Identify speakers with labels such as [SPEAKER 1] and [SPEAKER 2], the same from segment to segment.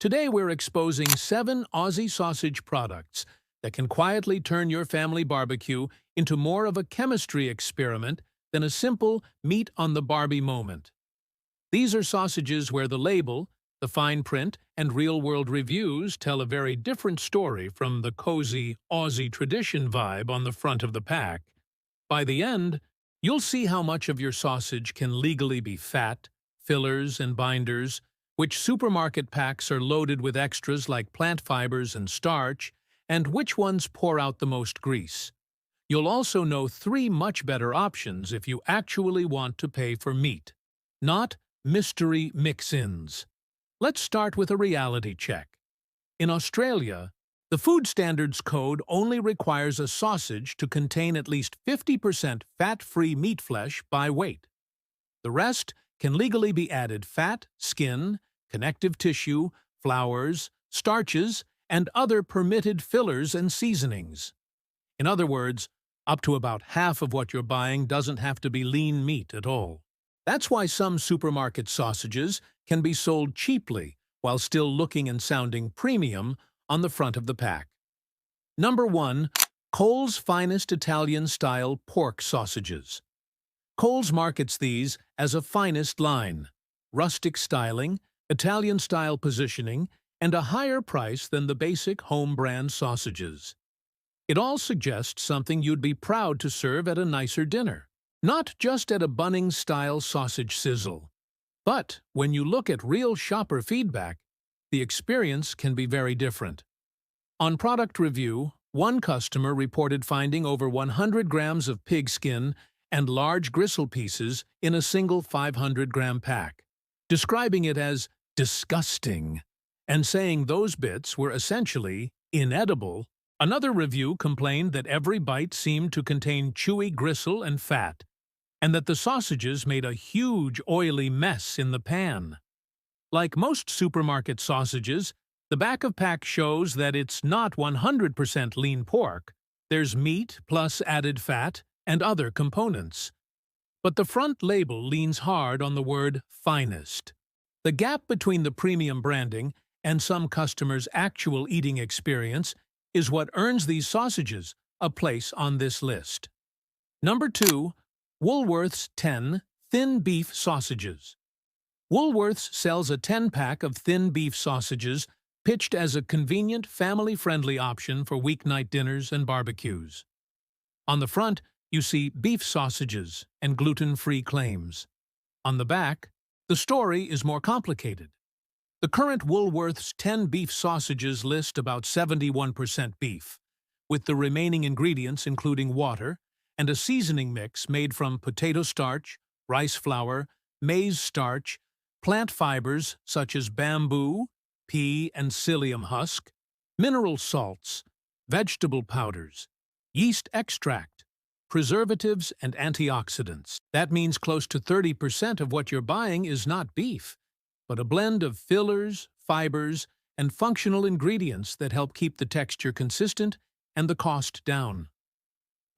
[SPEAKER 1] Today we're exposing 7 Aussie sausage products that can quietly turn your family barbecue into more of a chemistry experiment than a simple meat-on-the-Barbie moment. These are sausages where the label, the fine print, and real-world reviews tell a very different story from the cozy Aussie tradition vibe on the front of the pack. By the end, you'll see how much of your sausage can legally be fat, fillers, and binders, which supermarket packs are loaded with extras like plant fibers and starch, and which ones pour out the most grease. You'll also know 3 much better options if you actually want to pay for meat, not mystery mix-ins. Let's start with a reality check. In Australia, the Food Standards Code only requires a sausage to contain at least 50% fat-free meat flesh by weight. The rest can legally be added fat, skin, connective tissue, flours, starches, and other permitted fillers and seasonings. In other words, up to about half of what you're buying doesn't have to be lean meat at all. That's why some supermarket sausages can be sold cheaply while still looking and sounding premium on the front of the pack. Number 1. Coles Finest Italian-Style Pork Sausages. Coles markets these as a finest line, rustic styling, Italian-style positioning, and a higher price than the basic home-brand sausages. It all suggests something you'd be proud to serve at a nicer dinner, not just at a Bunnings-style sausage sizzle. But when you look at real shopper feedback, the experience can be very different. On product review, one customer reported finding over 100 grams of pig skin and large gristle pieces in a single 500-gram pack, describing it as disgusting, and saying those bits were essentially inedible. Another review complained that every bite seemed to contain chewy gristle and fat, and that the sausages made a huge oily mess in the pan. Like most supermarket sausages, the back of pack shows that it's not 100% lean pork. There's meat plus added fat and other components. But the front label leans hard on the word finest. The gap between the premium branding and some customers' actual eating experience is what earns these sausages a place on this list. Number 2. Woolworths 10 Thin Beef Sausages. Woolworths sells a 10-pack of thin beef sausages pitched as a convenient, family-friendly option for weeknight dinners and barbecues. On the front, you see beef sausages and gluten-free claims. On the back, the story is more complicated. The current Woolworths 10 beef sausages list about 71% beef, with the remaining ingredients including water and a seasoning mix made from potato starch, rice flour, maize starch, plant fibers such as bamboo, pea, and psyllium husk, mineral salts, vegetable powders, yeast extract, preservatives, and antioxidants. That means close to 30% of what you're buying is not beef, but a blend of fillers, fibers, and functional ingredients that help keep the texture consistent and the cost down.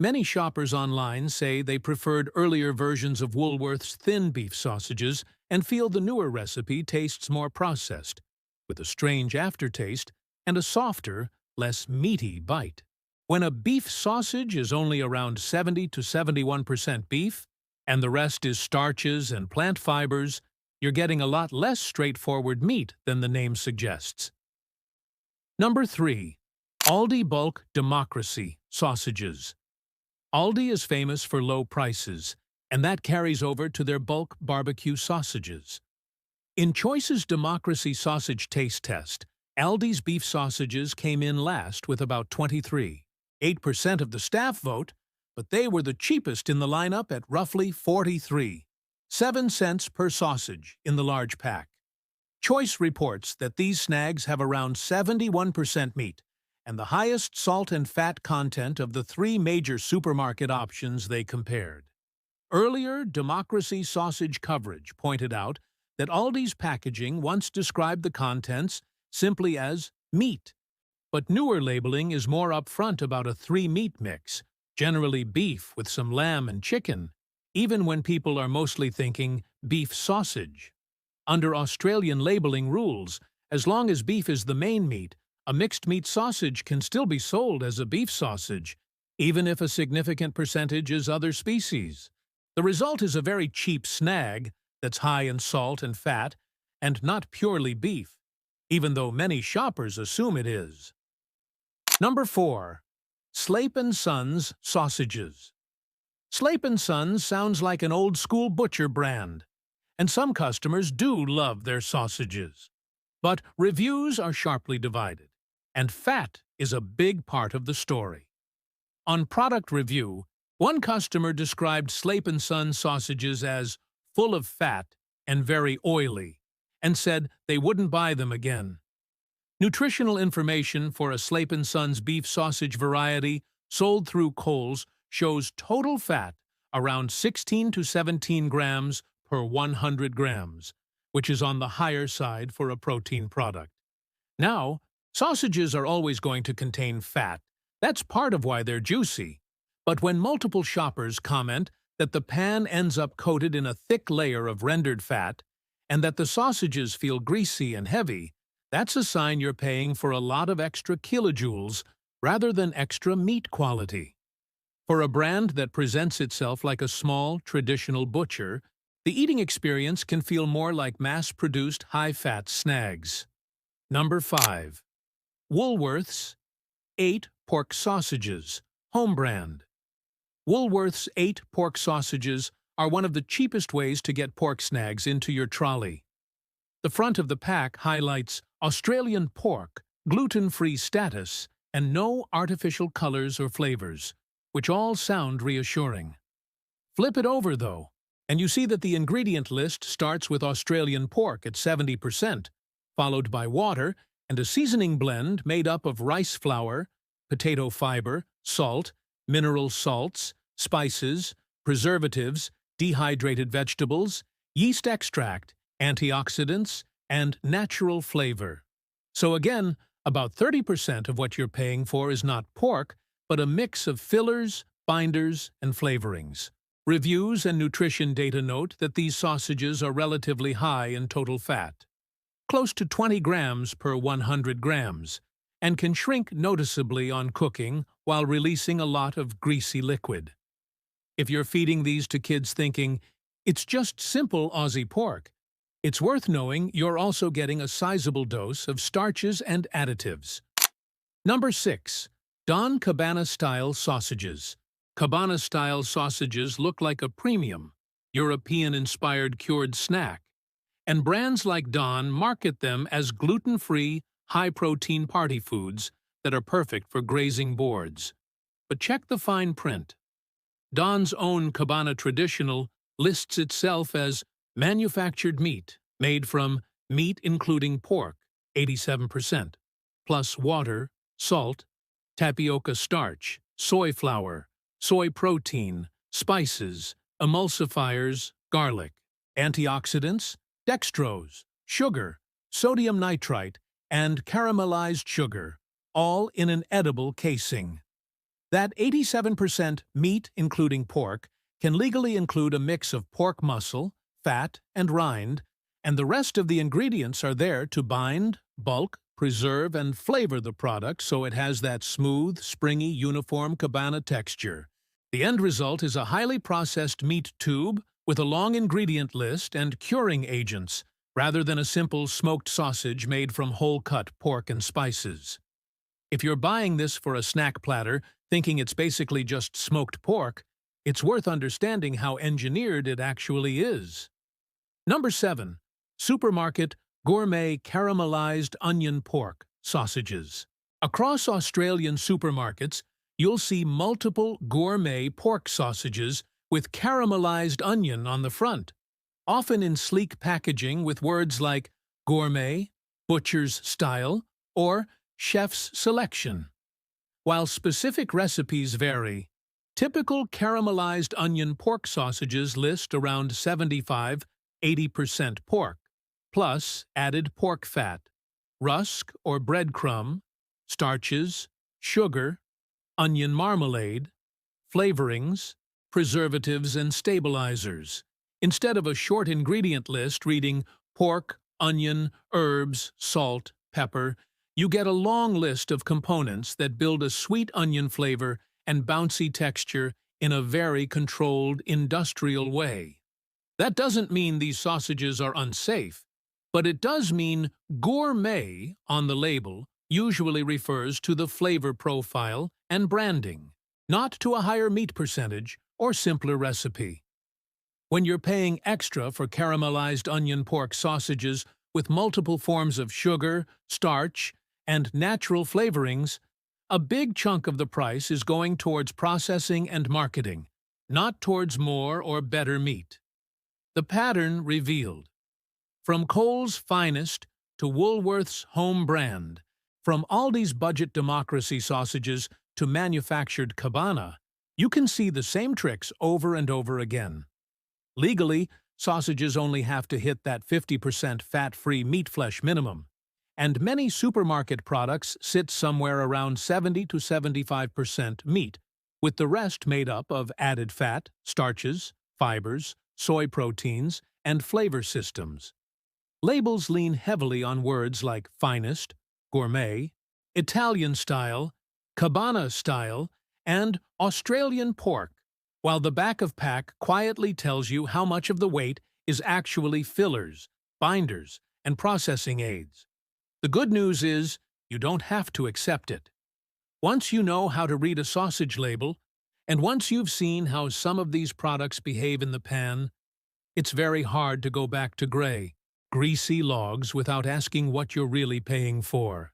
[SPEAKER 1] Many shoppers online say they preferred earlier versions of Woolworths thin beef sausages and feel the newer recipe tastes more processed, with a strange aftertaste and a softer, less meaty bite. When a beef sausage is only around 70 to 71% beef, and the rest is starches and plant fibers, you're getting a lot less straightforward meat than the name suggests. Number 3. Aldi Bulk Democracy Sausages. Aldi is famous for low prices, and that carries over to their bulk barbecue sausages. In Choice's Democracy Sausage Taste Test, Aldi's beef sausages came in last with about 23.8% of the staff vote, but they were the cheapest in the lineup at roughly 43.7 cents per sausage in the large pack. Choice reports that these snags have around 71% meat and the highest salt and fat content of the 3 major supermarket options they compared. Earlier Democracy Sausage coverage pointed out that Aldi's packaging once described the contents simply as meat, but newer labeling is more upfront about a 3-meat mix, generally beef with some lamb and chicken, even when people are mostly thinking beef sausage. Under Australian labeling rules, As long as beef is the main meat, a mixed meat sausage can still be sold as a beef sausage, even if a significant percentage is other species. The result is a very cheap snag that's high in salt and fat and not purely beef, even though many shoppers assume it is. Number 4. Slape and Suns sausages. Slape and Suns sounds like an old-school butcher brand, and some customers do love their sausages. But reviews are sharply divided, and fat is a big part of the story. On product review, one customer described Slape and Suns sausages as full of fat and very oily, and said they wouldn't buy them again. Nutritional information for a Slape and Suns beef sausage variety sold through Coles shows total fat around 16 to 17 grams per 100 grams, which is on the higher side for a protein product. Now, sausages are always going to contain fat. That's part of why they're juicy. But when multiple shoppers comment that the pan ends up coated in a thick layer of rendered fat, and that the sausages feel greasy and heavy, that's a sign you're paying for a lot of extra kilojoules rather than extra meat quality. For a brand that presents itself like a small, traditional butcher, the eating experience can feel more like mass-produced high-fat snags. Number 5. Woolworths 8 pork sausages, home brand. Woolworths 8 pork sausages are one of the cheapest ways to get pork snags into your trolley. The front of the pack highlights Australian pork, gluten-free status, and no artificial colors or flavors, which all sound reassuring. Flip it over, though, and you see that the ingredient list starts with Australian pork at 70%, followed by water and a seasoning blend made up of rice flour, potato fiber, salt, mineral salts, spices, preservatives, dehydrated vegetables, yeast extract, antioxidants, and natural flavor. So again, about 30% of what you're paying for is not pork, but a mix of fillers, binders, and flavorings. Reviews and nutrition data note that these sausages are relatively high in total fat, close to 20 grams per 100 grams, and can shrink noticeably on cooking while releasing a lot of greasy liquid. If you're feeding these to kids thinking, it's just simple Aussie pork, it's worth knowing you're also getting a sizable dose of starches and additives. Number 6. Don Cabana-style sausages. Cabana-style sausages look like a premium, European-inspired cured snack, and brands like Don market them as gluten-free, high-protein party foods that are perfect for grazing boards. But check the fine print. Don's own Cabana Traditional lists itself as manufactured meat, made from meat including pork, 87%, plus water, salt, tapioca starch, soy flour, soy protein, spices, emulsifiers, garlic, antioxidants, dextrose, sugar, sodium nitrite, and caramelized sugar, all in an edible casing. That 87% meat including pork can legally include a mix of pork muscle, fat, and rind, and the rest of the ingredients are there to bind, bulk, preserve, and flavor the product so it has that smooth, springy, uniform Cabana texture. The end result is a highly processed meat tube with a long ingredient list and curing agents, rather than a simple smoked sausage made from whole-cut pork and spices. If you're buying this for a snack platter, thinking it's basically just smoked pork, it's worth understanding how engineered it actually is. Number 7. Supermarket Gourmet Caramelized Onion Pork Sausages. Across Australian supermarkets, you'll see multiple gourmet pork sausages with caramelized onion on the front, often in sleek packaging with words like gourmet, butcher's style, or chef's selection. While specific recipes vary, typical caramelized onion pork sausages list around 75–80% pork, plus added pork fat, rusk or breadcrumb, starches, sugar, onion marmalade, flavorings, preservatives, and stabilizers, instead of a short ingredient list reading pork, onion, herbs, salt, pepper, you get a long list of components that build a sweet onion flavor and bouncy texture in a very controlled, industrial way. That doesn't mean these sausages are unsafe, but it does mean gourmet on the label usually refers to the flavor profile and branding, not to a higher meat percentage or simpler recipe. When you're paying extra for caramelized onion pork sausages with multiple forms of sugar, starch, and natural flavorings, a big chunk of the price is going towards processing and marketing, not towards more or better meat. The pattern revealed. From Cole's finest to Woolworths' home brand, from Aldi's budget democracy sausages to manufactured Cabana, you can see the same tricks over and over again. Legally, sausages only have to hit that 50% fat-free meat flesh minimum, and many supermarket products sit somewhere around 70 to 75% meat, with the rest made up of added fat, starches, fibres, soy proteins, and flavor systems. Labels lean heavily on words like finest, gourmet, Italian style, Cabana style, and Australian pork, while the back of pack quietly tells you how much of the weight is actually fillers, binders, and processing aids. The good news is you don't have to accept it. Once you know how to read a sausage label, and once you've seen how some of these products behave in the pan, it's very hard to go back to gray, greasy logs without asking what you're really paying for.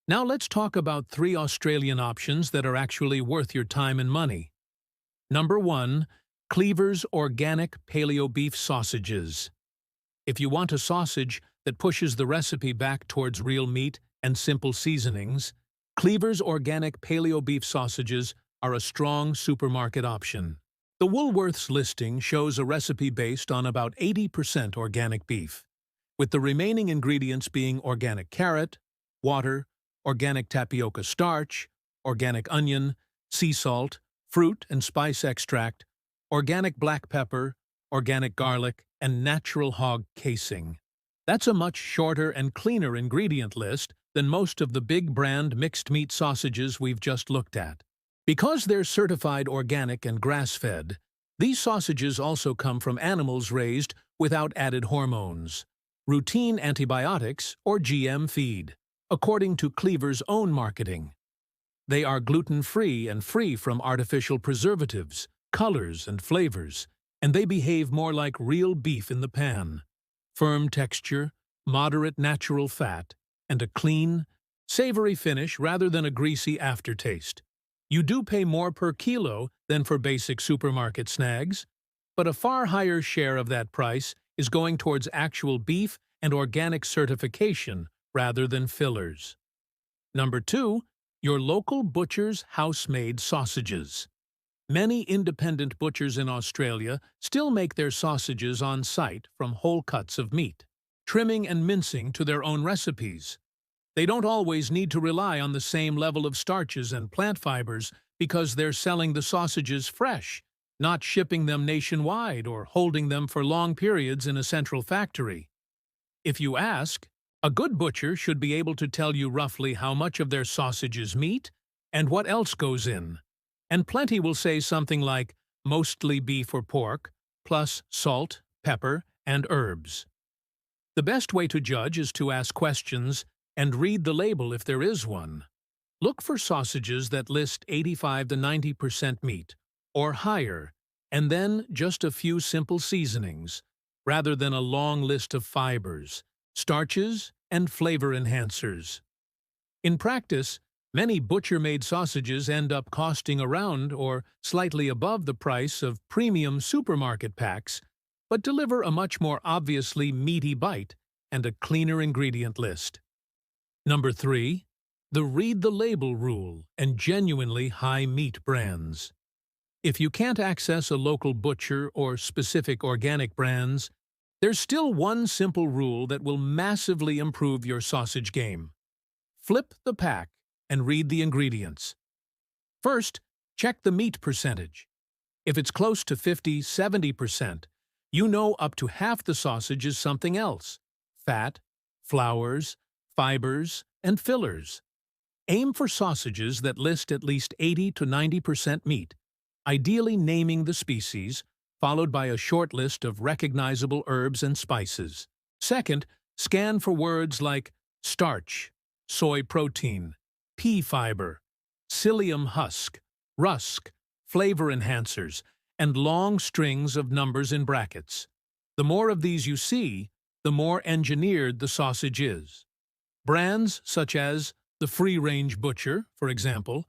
[SPEAKER 1] Now let's talk about 3 Australian options that are actually worth your time and money. Number 1. Cleavers Organic Paleo Beef Sausages. If you want a sausage that pushes the recipe back towards real meat and simple seasonings, Cleavers Organic Paleo Beef Sausages are a strong supermarket option. The Woolworths listing shows a recipe based on about 80% organic beef, with the remaining ingredients being organic carrot, water, organic tapioca starch, organic onion, sea salt, fruit and spice extract, organic black pepper, organic garlic, and natural hog casing. That's a much shorter and cleaner ingredient list than most of the big brand mixed meat sausages we've just looked at. Because they're certified organic and grass-fed, these sausages also come from animals raised without added hormones, routine antibiotics, or GM feed, according to Cleavers' own marketing. They are gluten-free and free from artificial preservatives, colors, and flavors, and they behave more like real beef in the pan. Firm texture, moderate natural fat, and a clean, savory finish rather than a greasy aftertaste. You do pay more per kilo than for basic supermarket snags, but a far higher share of that price is going towards actual beef and organic certification rather than fillers. Number 2. Your local butcher's house-made sausages. Many independent butchers in Australia still make their sausages on site from whole cuts of meat, trimming and mincing to their own recipes. They don't always need to rely on the same level of starches and plant fibers because they're selling the sausages fresh, not shipping them nationwide or holding them for long periods in a central factory. If you ask, a good butcher should be able to tell you roughly how much of their sausage is meat and what else goes in. And plenty will say something like mostly beef or pork, plus salt, pepper, and herbs. The best way to judge is to ask questions and read the label if there is one. Look for sausages that list 85 to 90% meat, or higher, and then just a few simple seasonings, rather than a long list of fibers, starches, and flavor enhancers. In practice, many butcher-made sausages end up costing around or slightly above the price of premium supermarket packs, but deliver a much more obviously meaty bite and a cleaner ingredient list. Number 3. The read the label rule and genuinely high meat brands. If you can't access a local butcher or specific organic brands, there's still one simple rule that will massively improve your sausage game. Flip the pack and read the ingredients. First, check the meat percentage. If it's close to 50–70%, you know up to half the sausage is something else: fat, flours, fibres, and fillers. Aim for sausages that list at least 80 to 90% meat, ideally naming the species, followed by a short list of recognizable herbs and spices. Second, scan for words like starch, soy protein, pea fiber, psyllium husk, rusk, flavor enhancers, and long strings of numbers in brackets. The more of these you see, the more engineered the sausage is. Brands such as the Free-Range Butcher, for example,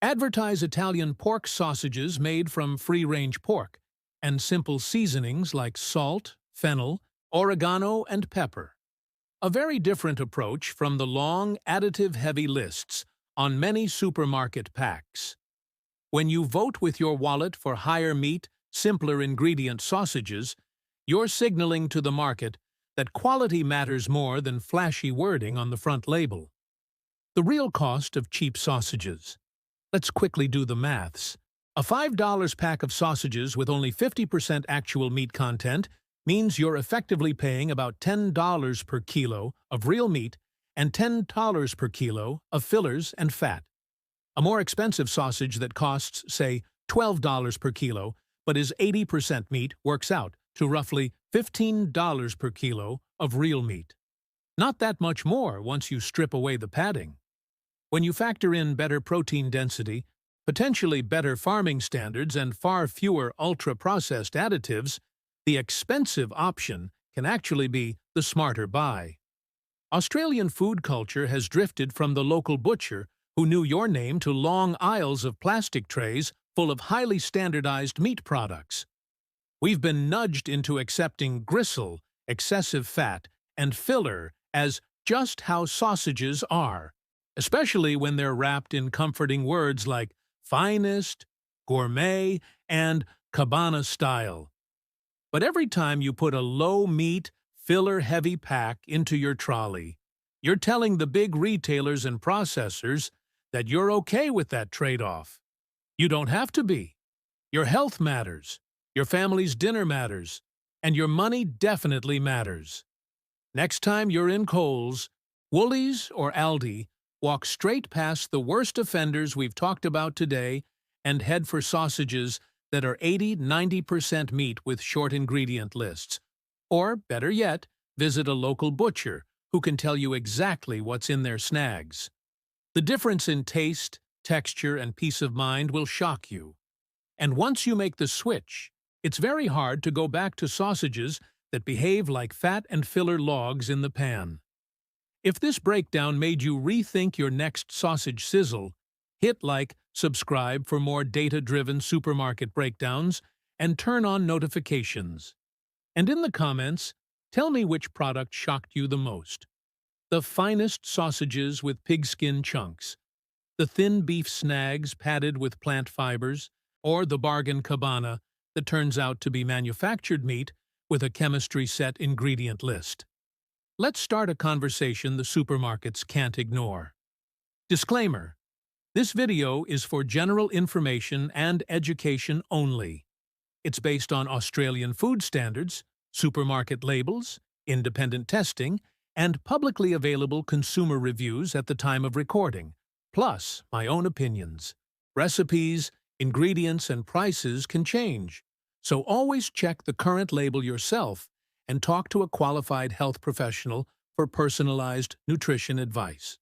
[SPEAKER 1] advertise Italian pork sausages made from free-range pork, and simple seasonings like salt, fennel, oregano, and pepper. A very different approach from the long, additive-heavy lists on many supermarket packs. When you vote with your wallet for higher meat, simpler ingredient sausages, you're signaling to the market that quality matters more than flashy wording on the front label. The real cost of cheap sausages. Let's quickly do the maths. A $5 pack of sausages with only 50% actual meat content means you're effectively paying about $10 per kilo of real meat and $10 per kilo of fillers and fat. A more expensive sausage that costs, say, $12 per kilo but is 80% meat works out to roughly $15 per kilo of real meat. Not that much more once you strip away the padding. When you factor in better protein density, potentially better farming standards, and far fewer ultra-processed additives, the expensive option can actually be the smarter buy. Australian food culture has drifted from the local butcher who knew your name to long aisles of plastic trays full of highly standardized meat products. We've been nudged into accepting gristle, excessive fat, and filler as just how sausages are, especially when they're wrapped in comforting words like finest, gourmet, and Cabana style. But every time you put a low-meat, filler-heavy pack into your trolley, you're telling the big retailers and processors that you're okay with that trade-off. You don't have to be. Your health matters, your family's dinner matters, and your money definitely matters. Next time you're in Coles, Woolies, or Aldi, walk straight past the worst offenders we've talked about today and head for sausages that are 80–90% meat with short ingredient lists. Or, better yet, visit a local butcher who can tell you exactly what's in their snags. The difference in taste, texture, and peace of mind will shock you. And once you make the switch, it's very hard to go back to sausages that behave like fat and filler logs in the pan. If this breakdown made you rethink your next sausage sizzle, hit like, subscribe for more data-driven supermarket breakdowns, and turn on notifications. And in the comments, tell me which product shocked you the most. The finest sausages with pigskin chunks, the thin beef snags padded with plant fibers, or the bargain Cabana that turns out to be manufactured meat with a chemistry-set ingredient list. Let's start a conversation the supermarkets can't ignore. Disclaimer: this video is for general information and education only. It's based on Australian food standards, supermarket labels, independent testing, and publicly available consumer reviews at the time of recording, plus my own opinions. Recipes, ingredients, and prices can change, so always check the current label yourself and talk to a qualified health professional for personalized nutrition advice.